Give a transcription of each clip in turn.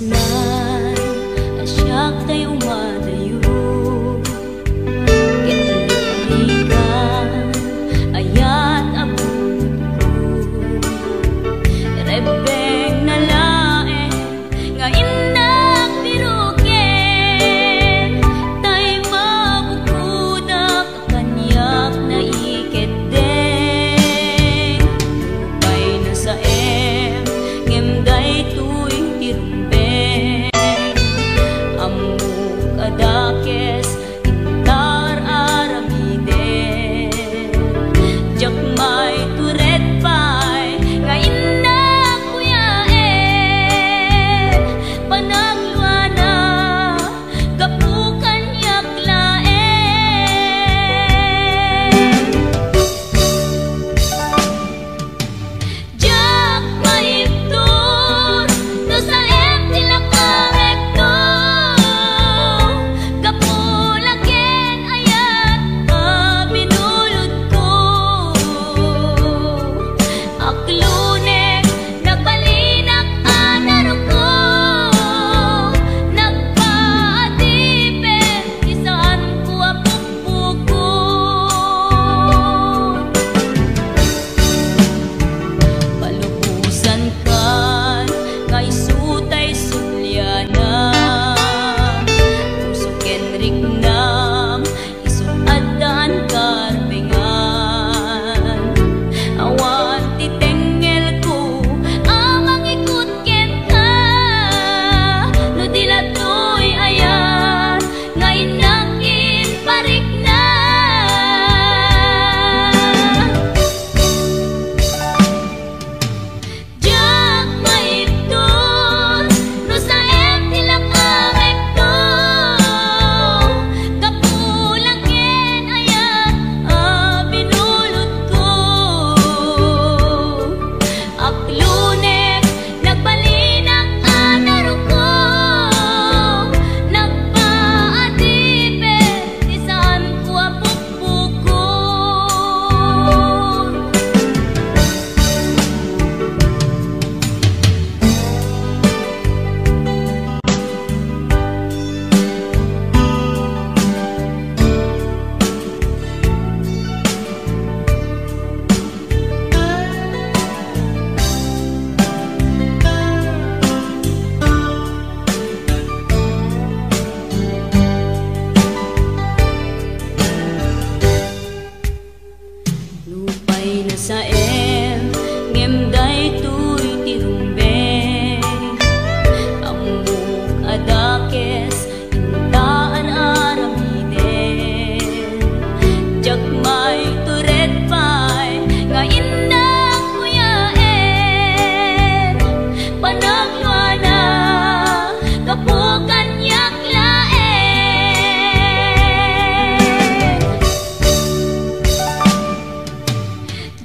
pusnan asyak tayo madayo ketelikan ayat abot ko rebeng na laeng nga indak biruken tay mabukudak kanyak na iketdeng lupay na sa ngemday tuwing tirumbeng amuk adakes intar aramide jakmay turet pay nga indak kuyaen panagluana kapukan yaklaen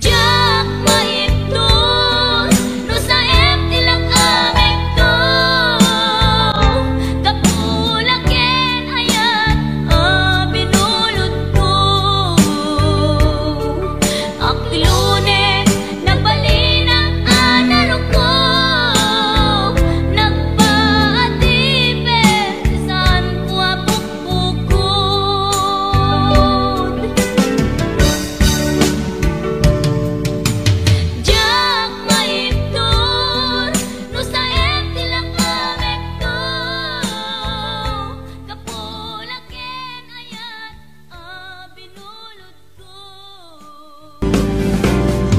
jakmay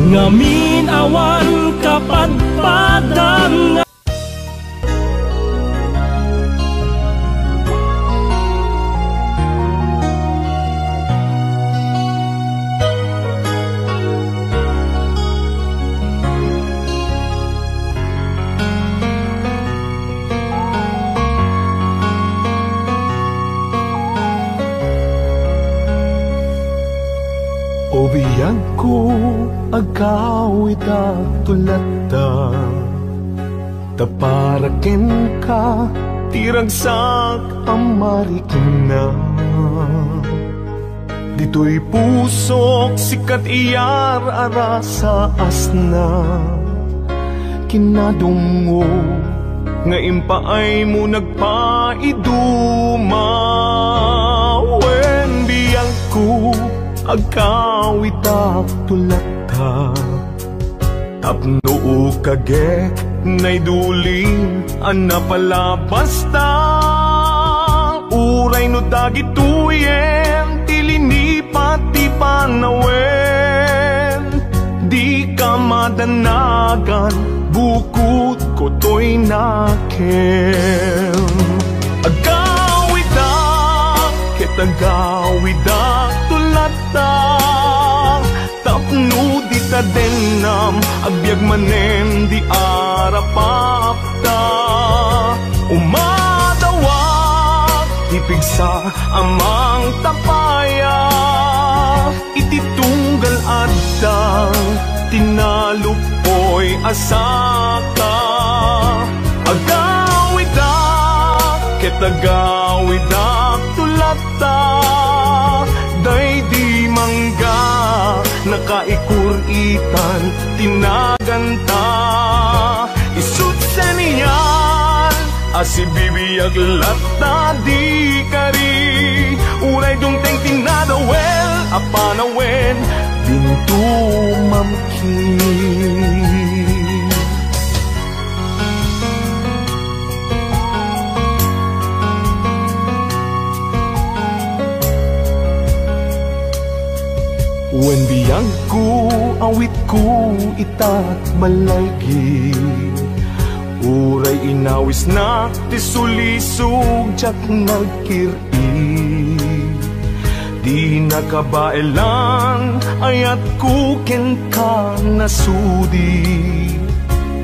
ngamin awan kapadpadang Obiyag ko agawid tulata taparaken ka tiragsak amarikina dito'y pusok sikat iyar ara sa asna kinadungo nga impaay mo nagpaiduma. When biyang ko agkawitak tulata, tapno kagek nay duling anapalabas ta. Uray no dagituyen tilini pati panawen, di ka madanagan bukod ko to'y nakem. Agawidak kitagawidak tulata, tapno di ta denam agbyag manen di arapapta. Umadawak ipigsa amang tapaya, ititunggal adang tinalupoy asaka. Agawidak kitagawidak tulata, day di mangga nakaikuritan tinaganta. Isut sa niyan asibibiyag lata di kari, uray dungteng tinadawel apanawen bintu mamkin. When biyang ko awit ko itat malaygi, uray inawis na tisulisog jak nagkiri. Di nakabailan ayat kuken ka nasudi,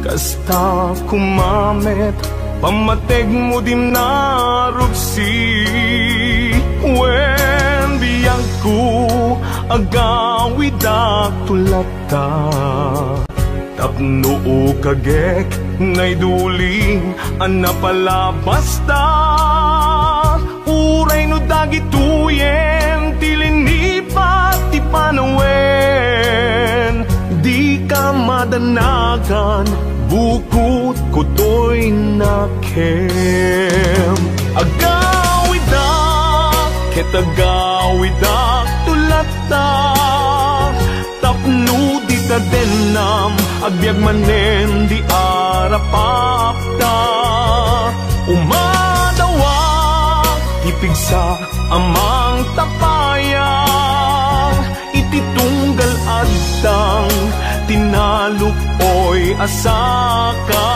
kasta kumamet pamateg mo dim narupsi. When biyang ko agawidak tulata, tapno kagek nay duling anapalabas ta. Uray no dagituyen tilini pati panawen, di ka madanagan bukod ko to'y nakem. Agawidak kitagawidak tulata, tapno di ta denam agbyag manen di arapapta. Umadawak ipigsa amang tapaya, ititunggal adang tinalupoy asaka.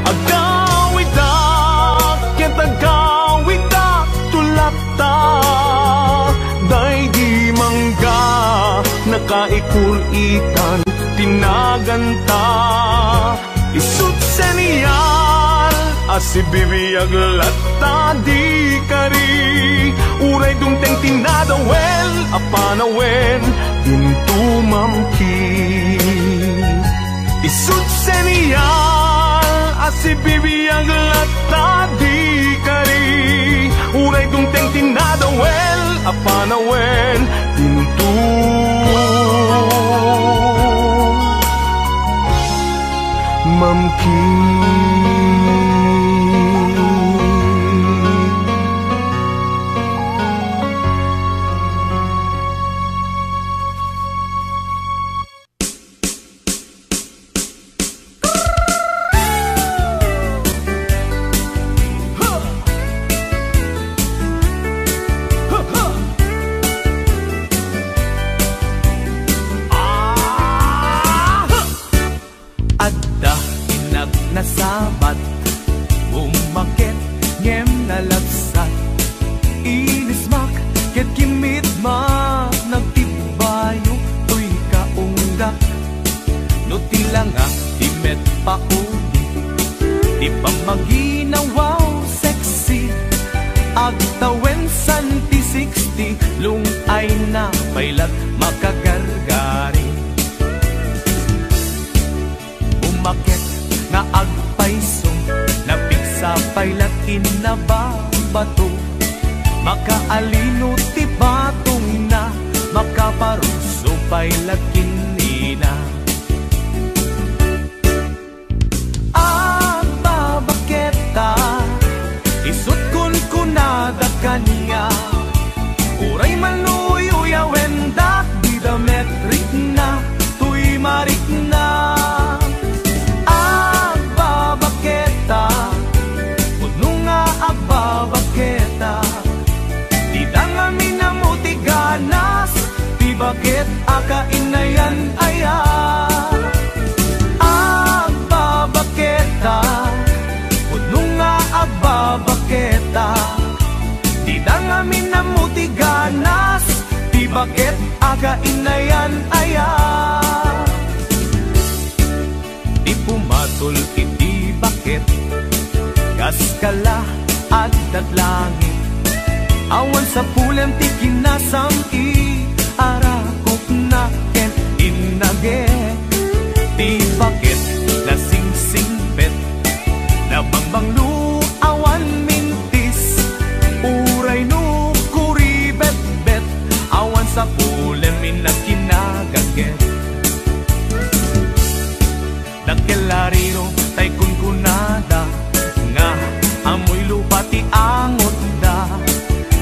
Agawidak kitagawidak tulata, day di mangga nakaikuritan tinaganta. Isut sa niyal asibibiyag lata di kari, uray dungteng tinadawel apanawen bintu mamkin. Isut sa niyal asibibiyag lata di kari, uray dungteng tinadawel apanawen bintu mamkin. Nasabat, bumakit, ngem nalabsat, inismak, ket kimitma, nagtibayo, tuy kaungdak, no tilanga, imet pauni, di pa maginawaw, sexy, agtawen santi 60, lungay na pailat, makagargari. Bumakit, nga agpaisong napiksa pailat inababato, makaalino ti batong na makaparuso pailat kinina. Agba akainayan aya. Di pumatol iti bakit, gas kala at dadlangit. Awan sa pulem ti kinasam i arakok na ken inage. Di bakit nasingsingpet, nabangbang lu awan mintis. Uray no kuribet-bet, awan sa pulem inakinagaget. Nagkelariro tay kunkunada, nga amoy lupa ti angot da.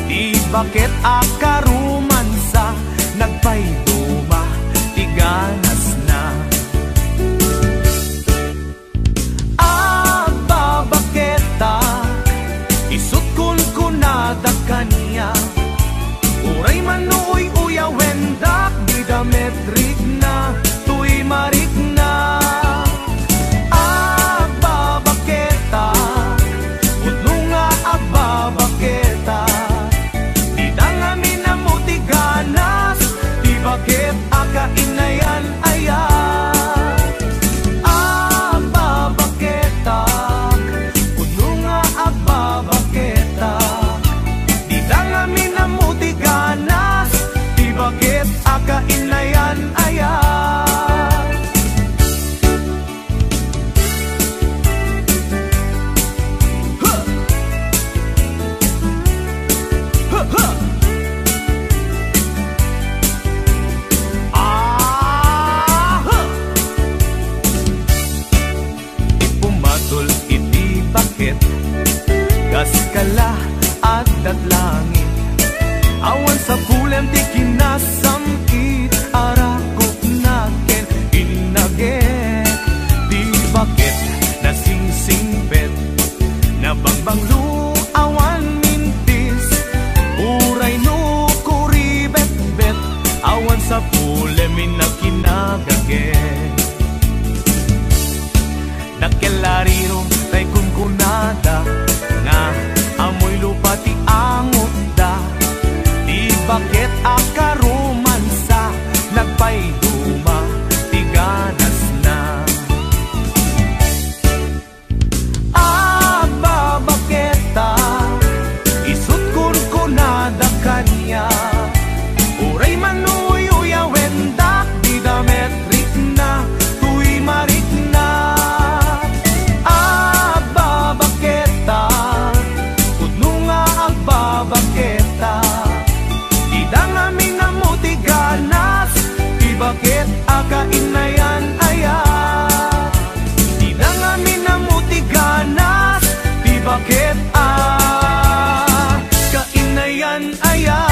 Di bakit akarumansa, nagpayduma ti ganas na. Agbabaketa, isut kunkunada kanya. Uray manuoy uyawendak, di dametrik na, tuy marik na. Agbabaketa, utno nga agbabaketa. Di dangamin na muti ganas, di bakit akainayan aya. Agbabaketa, utno nga agbabaketa. Di dangamin na muti ganas, di bakit akainayan aya. Ipumatol iti bakit, gas kala at datlangit. Awan sa pulem ti kinasamkit, arakok na ken inage. Di bakit nasingsingpet, nabangbang lu awan mintis. Uray no kuribet-bet, awan sa pulem inakinagaget. Nagkelariro tay kunkunada, nga amoy lupa ti angot da. Di bakit akarumansa, nagpayduma ti ganas na. Agbabaketa, isut kunkunada kanya. Uray manuy uyawendak, di dametrik na, tuy marik na. Agbabaketa, utno nga agbabaketa. Di dangamin na muti ganas, di bakit akainayan aya. Di dangamin na muti ganas, di bakit akainayan aya.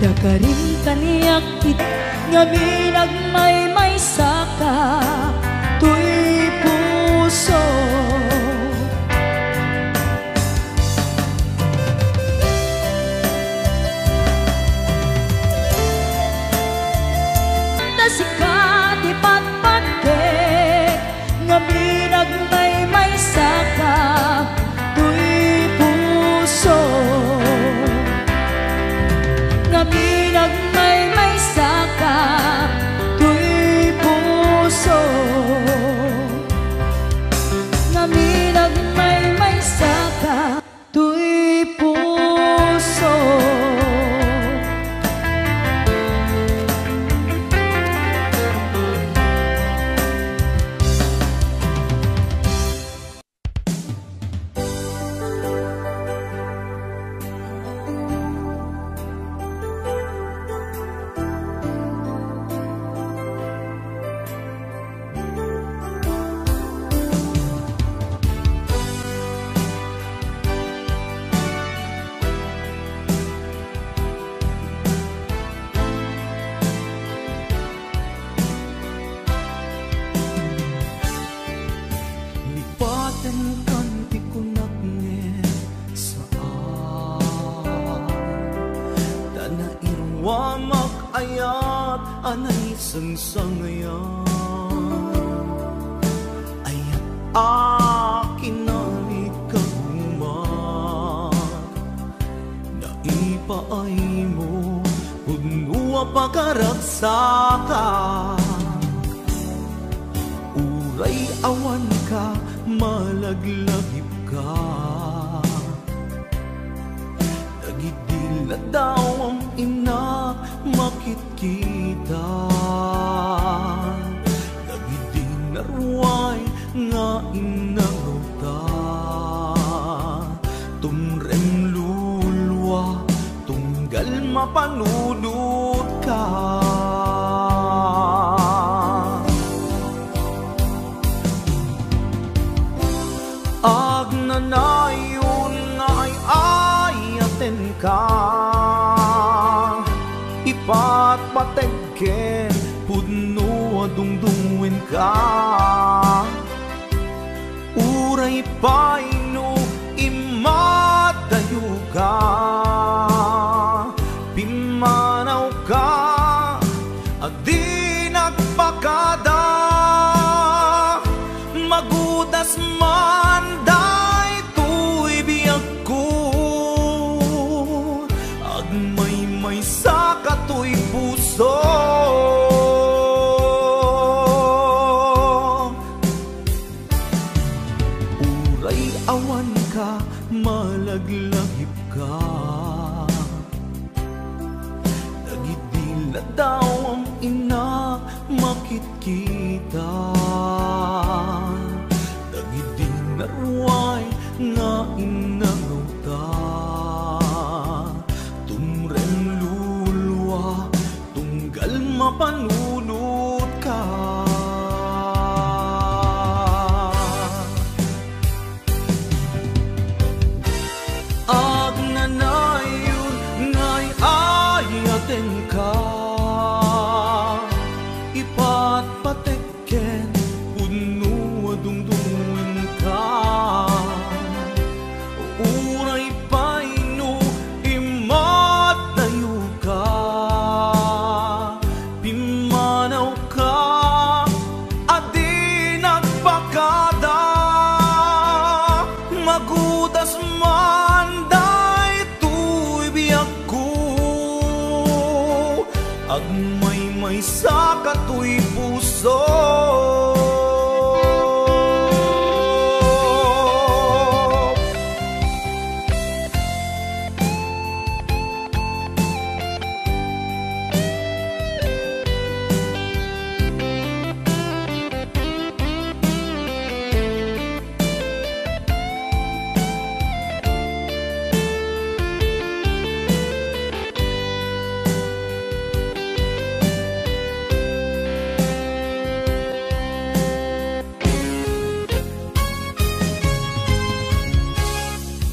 Dakarim kaniyak it, ngaminag may saka, tuy puso. Nasika di patpagkek, ngaminag may saka, tuy puso. Ngaminag may saka, tuy puso. wamak ayat anay sangsangayan. Ayat akin na ikagumat, naipaay mo punua pagkaragsaka. Uray awan ka, malaglagip ka, nagidil na daw ang ina makitkita. Nagidil na ruway nga inangota, tumrem lulwa tunggal mapanunod ka. Agnanayon nga ay ayaten ka, ipatpategken pudno adungdungin ka. Uray paino imadayo ka, pimanaw ka adi nagpakada. Magudas man day tuy biyag ko, agmay-may sa katoy puso. Uray awan ka, malaglagip ka, nagidil na daw ang ina makitkita. Nagidil na ruway nga inangota, tumren lulwa tunggal mapanunod ka. Agnanayon nga'y ayaten ka, ipatpatekken pudno adungdungin ka. Uray paino imatayo ka, pimanaw ka adi nagpakada. Magudas man day tuy biyag ko, agmay-may sa katoy puso.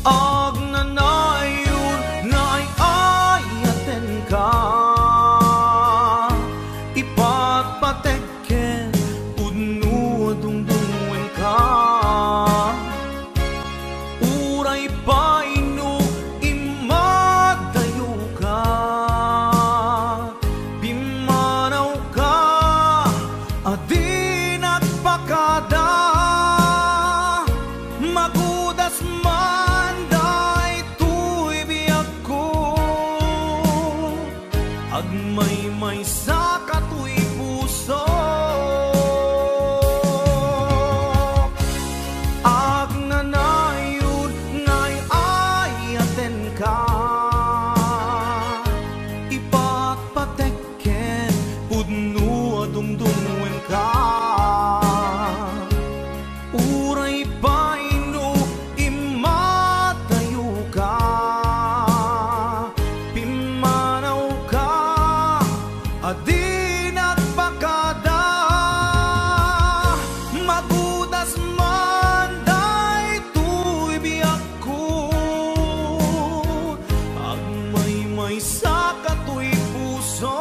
Agnanayon nga'y ayaten ka, ipatpatekken pudno adungdungin ka. Uray paino imadayo ka, pimanaw ka adi nagpakada. Magudas man day tuy biyag ko, agmay-may sa katoy puso. Agnanayon nga'y ayaten ka, ipatpatekken pudno adungdungin ka. Uray paino imatayo ka, pimanaw ka adi nagpakada. Magudas man day tuy biyag ko, agmay-may sa katoy puso.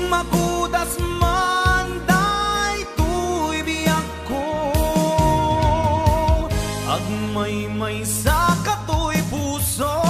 Magudas man day tuy biyag ko, agmay-may sa katoy puso.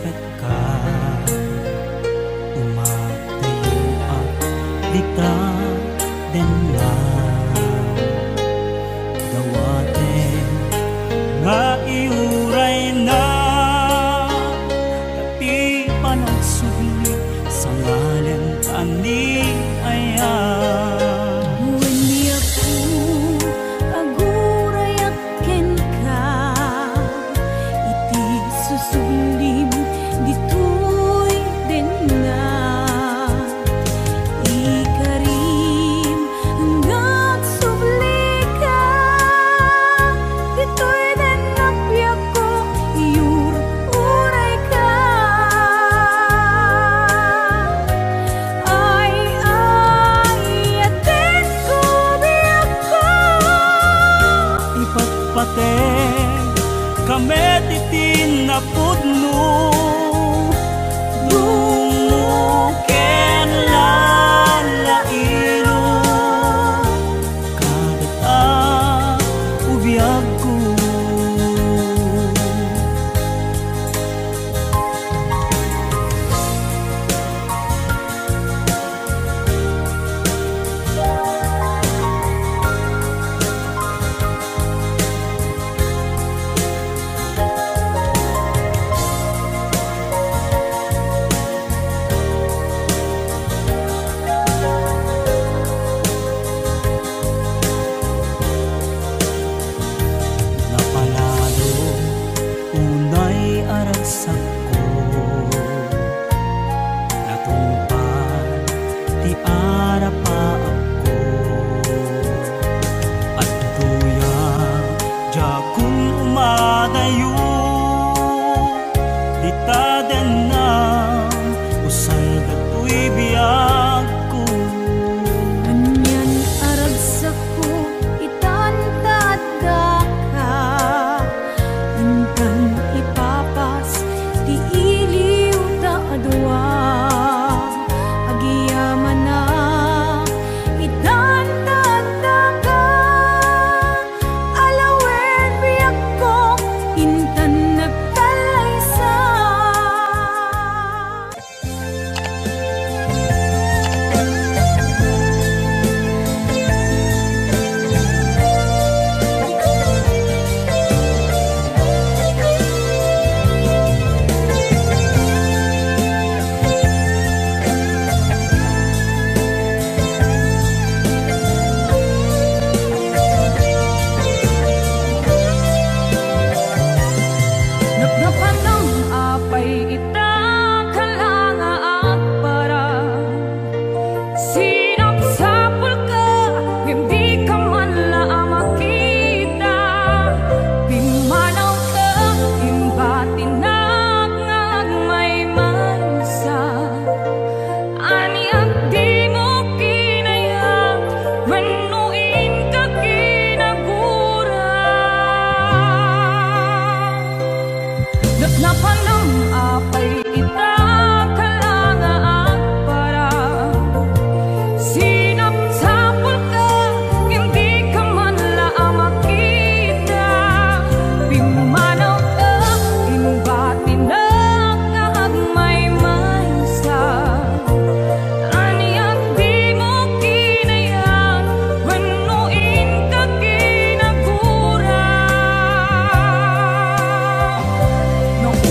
kat ka umatayo at dita den na dawaten nga iuray na tapi panagsugli sa ngalan ani ayan. Kamet itin na pudno dumuken lalailo kadat ubiyag ko.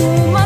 Uma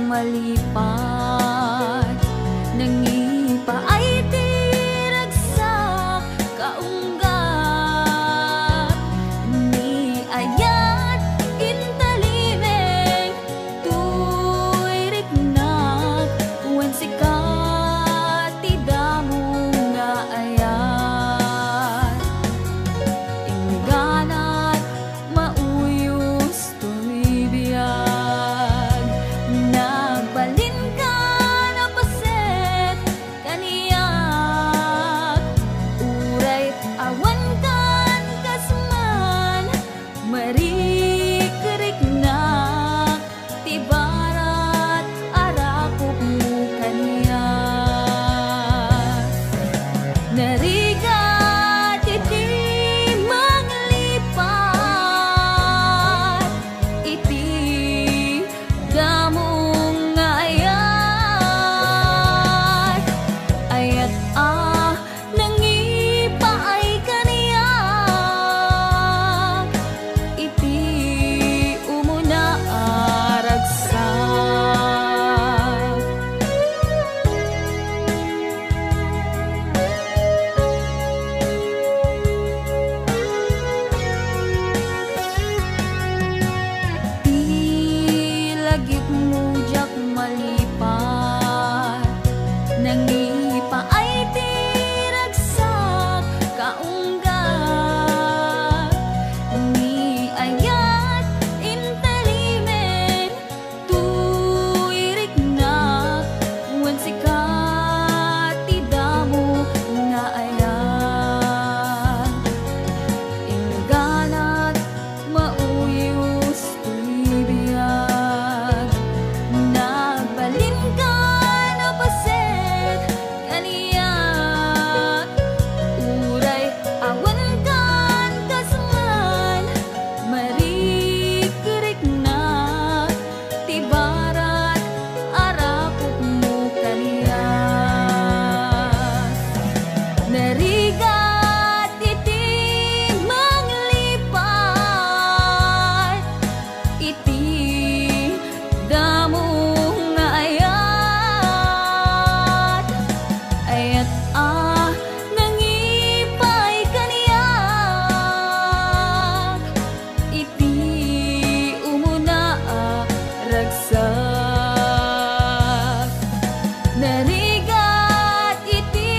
malipat, nangipa ay tiragsak kaunggat, ni ayat intalimeng tuy riknak, wen sikat tidamo nga ayat, ingganat mauyos tuy biyag, nagbalin ka na paset kaniyak, uray awan kan kasman, marikiriknak, tibarat arakop mo kaniyak, narigat iti manglipat, iti damong nga ayat, ayat nangipa ay kaniyak, iti umuna aragsak. Di lagip mo jak malipat, nangipa ay tiragsak kaunggat, ni ayat intalimeng tuy riknak, wen sikat tidamo nga ayat, ingganat mauyos tuy biyag, nagbalin ka na paset kaniyak, uray awan kan kasman, marikiriknak, tibarat arakop mo kaniyak, narigat iti manglipat, iti damong nga ayat, ayat nangipay kaniyak, iti umuna ragsak, narigat iti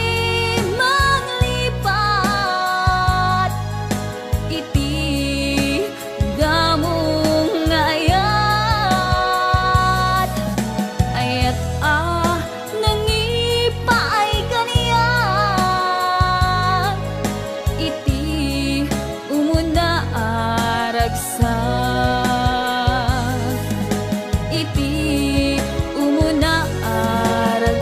manglipat, iti damong nga ayat, ayat nangipa ay kaniyak, iti umuna aragsak, iti umuna aragsak.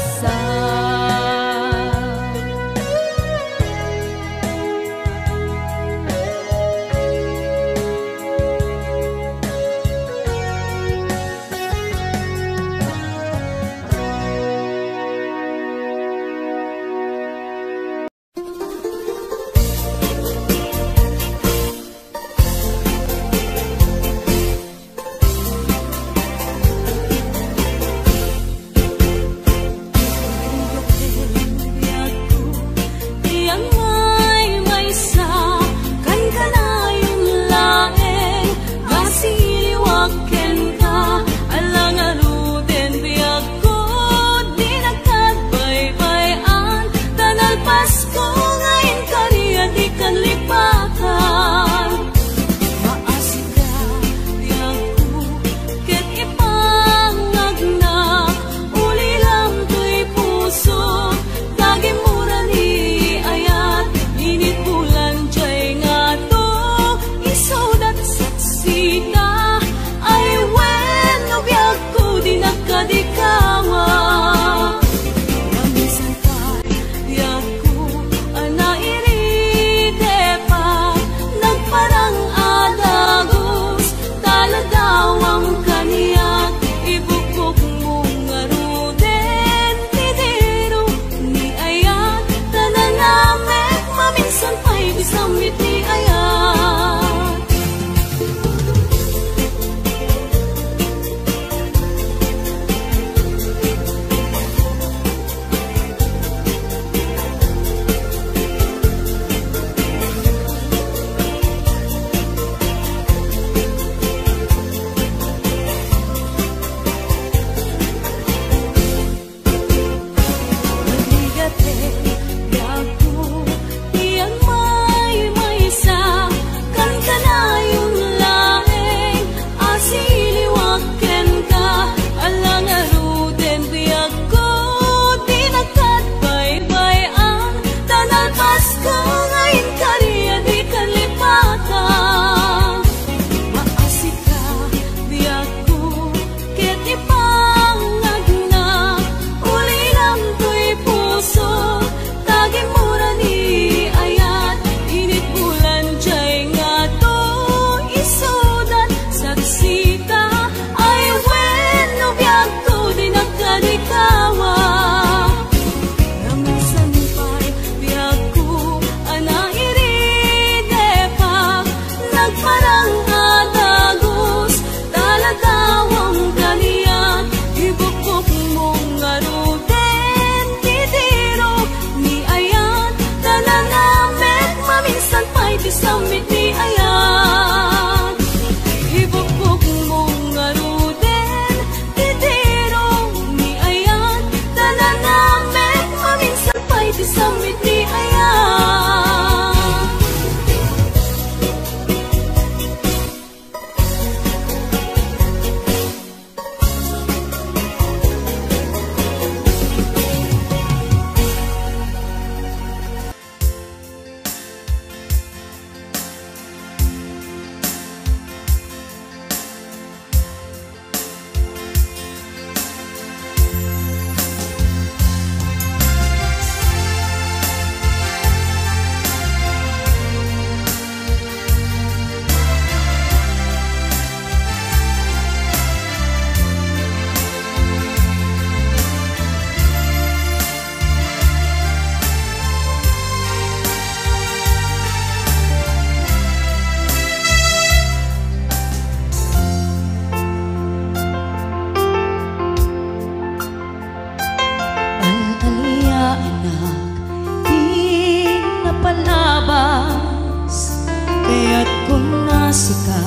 sika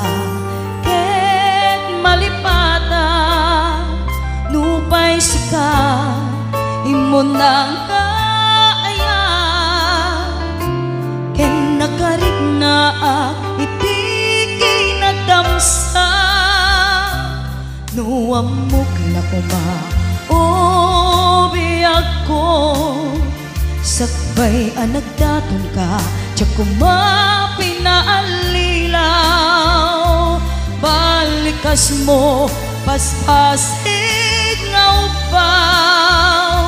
ket malipata nupay sika imo nang kaaya ken nakarig na iti kinadamsa nuamok na kuma o biyag ko sakbay anagdaton ka tiyak kuma pinaalilaw balikas mo paspasig nga upaw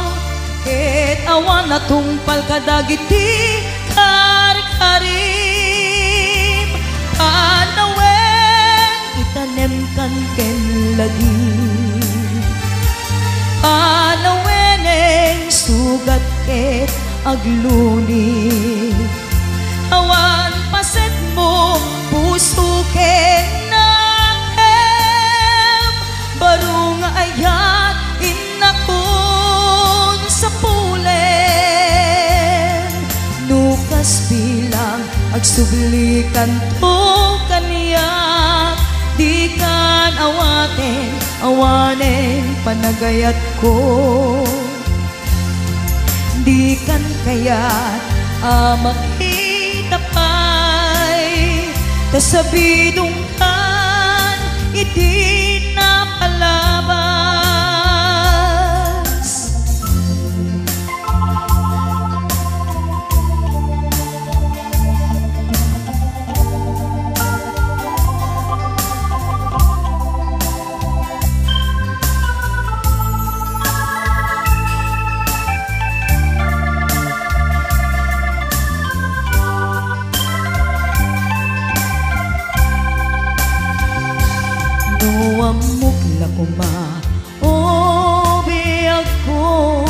ket awan na tungpal kadagiti kar-karim panawen itanem kan ken lagi panaweneng sugat ket agluni awan paset mo puso ken nakem barong ayat inakon sa pulen nukas bilang agsublikan to kaniya di kan awanen panagayat ko di kan kayat makita pa'y tasabidong kan iti na palabas nuamok na kuma o biyag ko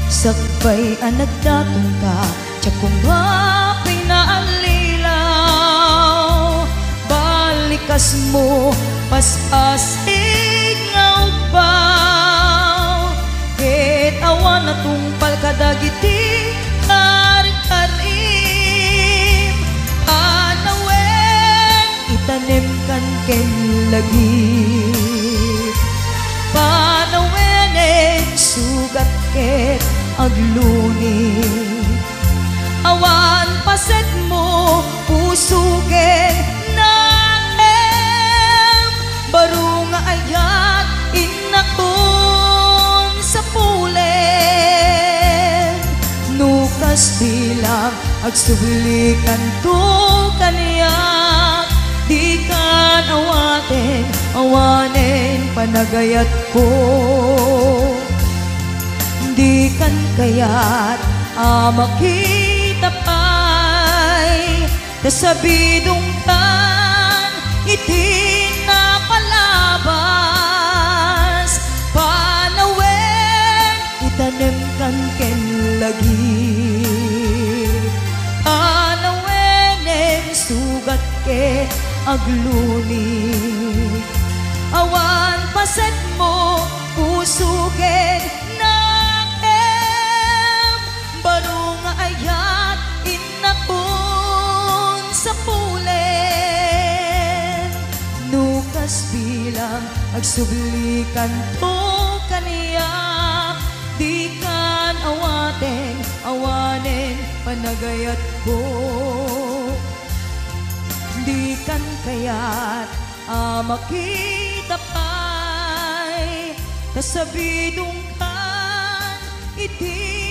sakbay anagdaton ka tiyak kuma pinaalilaw balikas mo paspasig nga upaw ket awan na tungpal kadagiti kar-karim panawen itanem kan ken lagi panaweneng sugat ket agluni awan paset mo puso ken naem barong ayat inakon sa pulen nukas bilang agsublikan to kaniya di kan awanen panagayat ko di kan kayat makita pa'y tasabidong kan iti na palabas panawen itanem kan ken lagi panaweneng sugat ket agluni awan paset mo puso ken nakem barong ayat inakon sa pulen nukas bilang agsublikan to kaniya di kan awanen panagayat ko di kan kayat makita pa'y tasabidong kan iti